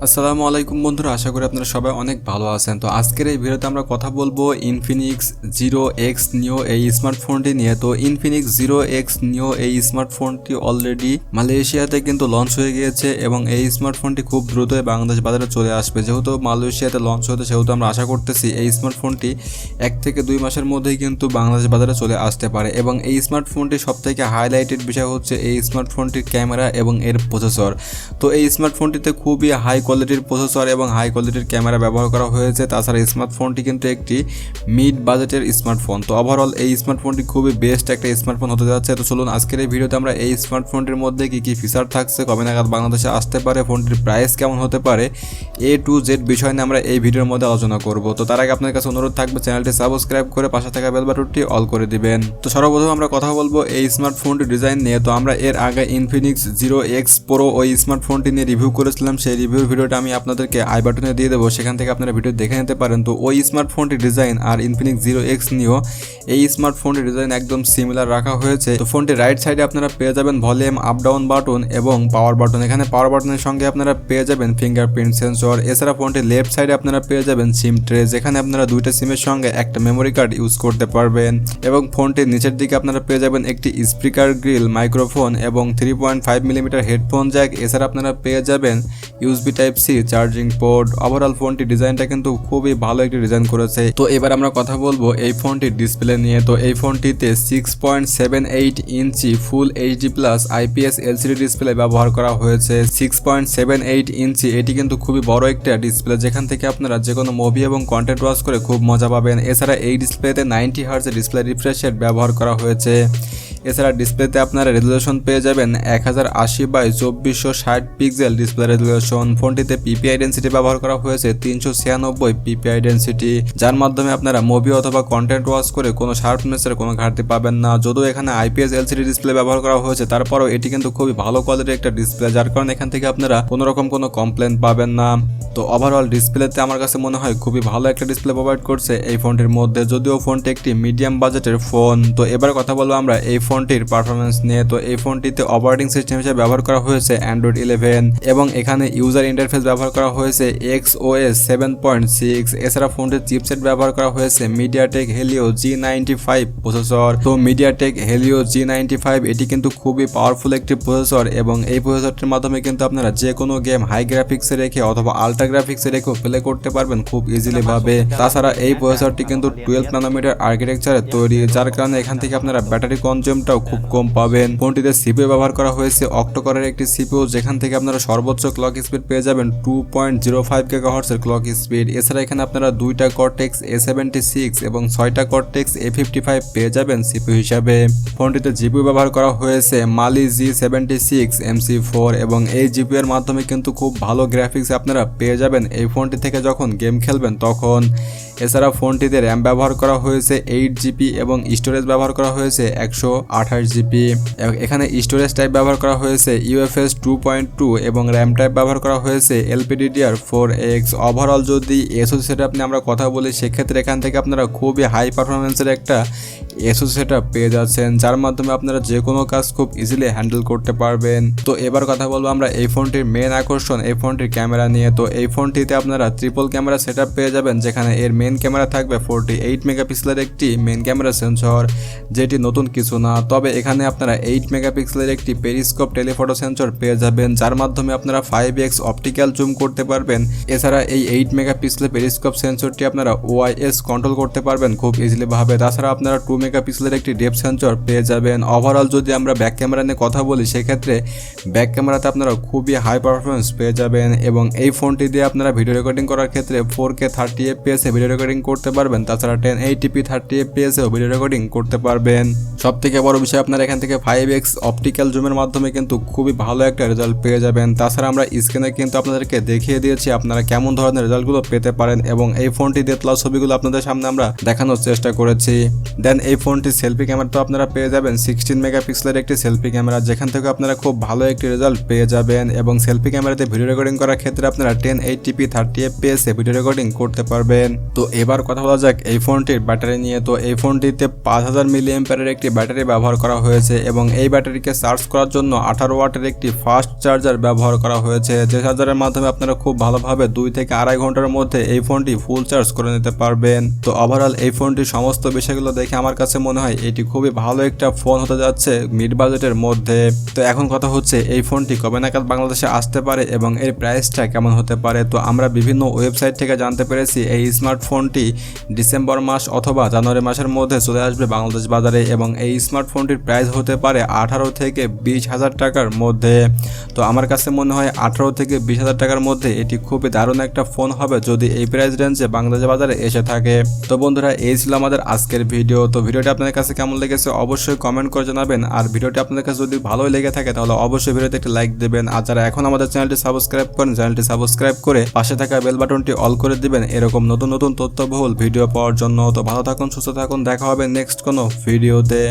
আসসালামু আলাইকুম বন্ধুরা, আশা করি আপনারা সবাই অনেক ভালো আছেন। তো আজকের এই ভিডিওতে আমরা কথা বলবো ইনফিনিক্স জিরো এক্স নিও এই স্মার্টফোনটি নিয়ে। তো ইনফিনিক্স জিরো এক্স নিও এই স্মার্টফোনটি অলরেডি মালয়েশিয়াতে কিন্তু লঞ্চ হয়ে গিয়েছে এবং এই স্মার্টফোনটি খুব দ্রুতই বাংলাদেশ বাজারে চলে আসবে। যেহেতু মালয়েশিয়াতে লঞ্চ হতে সেহেতু আমরা আশা করতেছি এই স্মার্টফোনটি 1 থেকে 2 মাসের মধ্যেই কিন্তু বাংলাদেশ বাজারে চলে আসতে পারে। এবং এই স্মার্টফোনটি সবথেকে হাইলাইটেড বিষয় হচ্ছে এই স্মার্টফোনটির ক্যামেরা এবং এর প্রসেসর। তো এই স্মার্টফোনটিতে খুবই হাই কোয়ালিটির প্রসেসর এবং হাই কোয়ালিটির ক্যামেরা ব্যবহার করা হয়েছে। তাছাড়া স্মার্টফোনটি কিন্তু একটি মিড বাজেটের স্মার্টফোন। তো ওভারঅল এই স্মার্টফোনটি খুবই বেস্ট একটা স্মার্টফোন হতে যাচ্ছে। তো চলুন আজকের এই ভিডিওতে আমরা এই স্মার্টফোনটির মধ্যে কী কী ফিচার থাকছে, কবে নাগাদ বাংলাদেশে আসতে পারে, ফোনটির প্রাইস কেমন হতে পারে, A to Z বিষয় নিয়ে আমরা এই ভিডিওর মধ্যে আলোচনা করব। তো তার আগে আপনার কাছে অনুরোধ থাকবে চ্যানেলটি সাবস্ক্রাইব করে পাশে থাকা বেল বাটনটি অল করে দিবেন। তো সর্বপ্রথম আমরা কথা বলবো এই স্মার্টফোনটির ডিজাইন নিয়ে। তো আমরা এর আগে ইনফিনিক্স জিরো এক্স প্রো ওই স্মার্টফোনটি নিয়ে রিভিউ করেছিলাম। সেই রিভিউর ভিডিওটা আমি আপনাদেরকে আই বাটনে দিয়ে দেবো, সেখান থেকে আপনারা ভিডিও দেখে নিতে পারেন। তো ওই স্মার্টফোনটির ডিজাইন আর ইনফিনিক্স জিরো এক্স নিও এই স্মার্টফোনটির ডিজাইন একদম সিমিলার রাখা হয়েছে। তো ফোনটির রাইট সাইডে আপনারা পেয়ে যাবেন ভলিউম আপ ডাউন বাটন এবং পাওয়ার বাটন। এখানে পাওয়ার বাটনের সঙ্গে আপনারা পেয়ে যাবেন ফিঙ্গারপ্রিন্ট সেন্সর। এছাড়া ফোনটির লেফট সাইডে আপনারা পেয়ে যাবেন সিম ট্রে, যেখানে আপনারা দুইটা সিমের সঙ্গে একটা মেমোরি কার্ড ইউজ করতে পারবেন। এবং ফোনটির নিচের দিকে আপনারা পেয়ে যাবেন একটি স্পিকার গ্রিল, মাইক্রোফোন এবং 3.5 মিলিমিটার হেডফোন জ্যাক। এছাড়া আপনারা পেয়ে যাবেন USB type C charging port. Overall ফোনটির ডিজাইনটা কিন্তু খুবই ভালো একটি ডিজাইন করেছে। তো এবার আমরা কথা বলবো এই ফোনটির ডিসপ্লে নিয়ে। তো এই ফোনটিতে 6.78 inch full HD plus IPS LCD display ব্যবহার করা হয়েছে। 6.78 ইঞ্চি এটি কিন্তু খুবই বড় একটা ডিসপ্লে, যেখান থেকে আপনারা যে কোনো মুভি এবং কন্টেন্ট ওয়াচ করে খুব মজা পাবেন। এছাড়া এই ডিসপ্লেতে 90 হার্টজের ডিসপ্লে রিফ্রেশ রেট ব্যবহার করা হয়েছে। এছাড়া ডিসপ্লেতে আপনারা রেজুলেশন পেয়ে যাবেন 1080x2460 পিক্সেল ডিসপ্লে রেজুলেশন। ফোনটিতে পিপিআই ডেন্সিটি ব্যবহার করা হয়েছে 396 পিপিআই ডেন্সিটি, যার মাধ্যমে আপনারা মুভি অথবা কন্টেন্ট ওয়াচ করে কোনো শার্পনেসের কোনো ঘাটতি পাবেন না। যদিও এখানে আইপিএস এলসিডি ডিসপ্লে ব্যবহার করা হয়েছে, তারপরেও এটি কিন্তু খুবই ভালো কোয়ালিটির একটা ডিসপ্লে, যার কারণে এখান থেকে আপনারা কোনো রকম কোনো কমপ্লেন পাবেন না। তো ওভারঅল ডিসপ্লেতে আমার কাছে মনে হয় খুবই ভালো একটা ডিসপ্লে প্রোভাইড করছে এই ফোনটির মধ্যে, যদিও ফোনটি একটি মিডিয়াম বাজেটের ফোন। তো এবার কথা বলবো আমরা এই ফোনটির পারফরমেন্স নিয়ে। তো এই ফোনটিতে অপারেটিং সিস্টেম হিসেবে ব্যবহার করা হয়েছে অ্যান্ড্রয়েড 11 এবং এখানে ইউজার ইন্টারফেস ব্যবহার করা হয়েছে XOS 7.6। এছাড়া ফোনটির চিপসেট ব্যবহার করা হয়েছে মিডিয়াটেক হেলিও G95 প্রসেসর। তো মিডিয়াটেক হেলিও G95 এটি কিন্তু খুবই পাওয়ারফুল একটি প্রসেসর এবং এই প্রসেসরটির মাধ্যমে কিন্তু আপনারা যে কোনো গেম হাই গ্রাফিক্সে রেখে অথবা আল্ট্রা গ্রাফিক্সে রেখেও প্লে করতে পারবেন খুব ইজিলি ভাবে। তাছাড়া এই প্রসেসরটি কিন্তু 12 ন্যানোমিটার আর্কিটেকচারে তৈরি, যার কারণে এখান থেকে আপনারা ব্যাটারি কনজিউমটাও খুব কম পাবেন। ফোনটিতে সিপিইউ ব্যবহার করা হয়েছে অক্টোকোরের একটি সিপিইউ, যেখান থেকে আপনারা সর্বোচ্চ ক্লক স্পিড পেয়ে যাবেন 2.05 GHz ক্লক স্পিড। এছাড়া এখানে আপনারা 2টা কর্টেক্স A76 এবং 6টা কর্টেক্স A55 পেয়ে যাবেন সিপিইউ হিসাবে। ফোনটিতে জিপিইউ ব্যবহার করা হয়েছে মালি G76 MC4 এবং এই জিপিইউ এর মাধ্যমে কিন্তু খুব ভালো গ্রাফিক্স আপনারা পেয়ে যাবেন এই ফোনটি থেকে যখন গেম খেলবেন তখন। এছাড়া ফোনটিতে র্যাম ব্যবহার করা হয়েছে 8GB এবং স্টোরেজ ব্যবহার করা হয়েছে 128GB। এবং এখানে স্টোরেজ টাইপ ব্যবহার করা হয়েছে UFS 2.2 এবং র্যাম টাইপ ব্যবহার করা হয়েছে LPDDR4X। ওভারঅল যদি এসওসি সেটআপ নিয়ে আমরা কথা বলি, সেক্ষেত্রে এখান থেকে আপনারা খুবই হাই পারফরমেন্সের একটা এসওসি সেটআপ পেয়ে যাচ্ছেন, যার মাধ্যমে আপনারা যে কোনো কাজ খুব ইজিলি হ্যান্ডেল করতে পারবেন। তো এবার কথা বলবো আমরা এই ফোনটির মেন আকর্ষণ এই ফোনটির ক্যামেরা নিয়ে। তো এই ফোনটিতে আপনারা ট্রিপল ক্যামেরা সেটআপ পেয়ে যাবেন, যেখানে এর মেন ক্যামেরা থাকবে 48 মেগাপিক্সেলের একটি মেন ক্যামেরা সেন্সর, যেটি নতুন কিছু না। তবে এখানে আপনারা 8 মেগাপিক্সেলের একটি পেরিস্কোপ টেলিফটো সেন্সর পেয়ে যাবেন, যার মাধ্যমে আপনারা 5x অপটিক্যাল জুম করতে পারবেন। এছাড়া এই 8 মেগাপিক্সেলের পেরিস্কোপ সেন্সরটি আপনারা ওআইএস কন্ট্রোল করতে পারবেন খুব ইজিলি ভাবে। তাছাড়া আপনারা 2 মেগাপিক্সেলের একটি ডেপথ সেন্সর পেয়ে যাবেন। ওভারঅল যদি আমরা ব্যাক ক্যামেরা নিয়ে কথা বলি, সেক্ষেত্রে ব্যাক ক্যামেরাতে আপনারা খুবই হাই পারফরমেন্স পেয়ে যাবেন এবং এই ফোনটি দিয়ে আপনারা ভিডিও রেকর্ডিং করার ক্ষেত্রে 4K 30 FPS এ ভিডিও রেকর্ডিং করতে পারবেন। তাছাড়া 1080p 30 FPS এও ভিডিও রেকর্ডিং করতে পারবেন। সব থেকে বড় বিষয়, আপনারা এখান থেকে 5x অপটিক্যাল জুমের মাধ্যমে কিন্তু খুবই ভালো একটা রেজাল্ট পেয়ে যাবেন। তাছাড়া আমরা স্ক্রিনে কিন্তু আপনাদেরকে দেখিয়ে দিয়েছি আপনারা কেমন ধরনের রেজাল্টগুলো পেতে পারেন এবং এই ফোনটি দিয়ে তোলা ছবিগুলো আপনাদের সামনে আমরা দেখানোর চেষ্টা করেছি। দেন এই ফোনটি সেলফি ক্যামেরা তো আপনারা পেয়ে যাবেন 16 মেগাপিক্সেলের একটি সেলফি ক্যামেরা, যেখান থেকে আপনারা খুব ভালো একটি রেজাল্ট পেয়ে যাবেন এবং সেলফি ক্যামেরাতে ভিডিও রেকর্ডিং করার ক্ষেত্রে আপনারা 1080p 30 FPS এ ভিডিও রেকর্ডিং করতে পারবেন। তো তো এবার কথা বলা যাক এই ফোনটির ব্যাটারি নিয়ে। তো এই ফোনটিতে 5000 মিলিঅ্যাম্পিয়ারের একটি ব্যাটারি ব্যবহার করা হয়েছে এবং এই ব্যাটারিকে চার্জ করার জন্য 18 ওয়াটের একটি ফাস্ট চার্জার ব্যবহার করা হয়েছে, যে চার্জারের মাধ্যমে আপনারা খুব ভালোভাবে 2 থেকে আড়াই ঘন্টার মধ্যে এই ফোনটি ফুল চার্জ করে নিতে পারবেন। তো ওভারঅল এই ফোনটির সমস্ত বিষয়গুলো দেখে আমার কাছে মনে হয় এটি খুবই ভালো একটা ফোন হতে যাচ্ছে মিড বাজেটের মধ্যে। তো এখন কথা হচ্ছে এই ফোনটি কবে নাগাদ বাংলাদেশে আসতে পারে এবং এর প্রাইসটা কেমন হতে পারে। তো আমরা বিভিন্ন ওয়েবসাইট থেকে জানতে পেরেছি এই স্মার্টফোনটি ডিসেম্বর মাস অথবা জানুয়ারি মাসের মধ্যে চলে আসবে বাংলাদেশ বাজারে এবং এই স্মার্টফোনটির প্রাইস হতে পারে 18 থেকে 20,000 টাকার মধ্যে। তো আমার কাছে মনে হয় 18 থেকে 20,000 টাকার মধ্যে এটি খুবই দারুণ একটা ফোন হবে যদি এই প্রাইস রেঞ্জে বাংলাদেশ বাজারে এসে থাকে। তো বন্ধুরা, এই ছিল আমাদের আজকের ভিডিও। তো ভিডিওটি আপনাদের কাছে কেমন লেগেছে অবশ্যই কমেন্ট করে জানাবেন, আর ভিডিওটি আপনাদের কাছে যদি ভালোই লেগে থাকে তাহলে অবশ্যই ভিডিওতে একটা লাইক দেবেন, আর যারা এখন আমাদের চ্যানেলটি সাবস্ক্রাইব করেন চ্যানেলটি সাবস্ক্রাইব করে পাশে থাকা বেল বাটনটি অল করে দিবেন এরকম নতুন নতুন তথ্যবহুল ভিডিও পাওয়ার জন্য। তো ভালো থাকুন, সুস্থ থাকুন, দেখা হবে নেক্সট কোনো ভিডিওতে।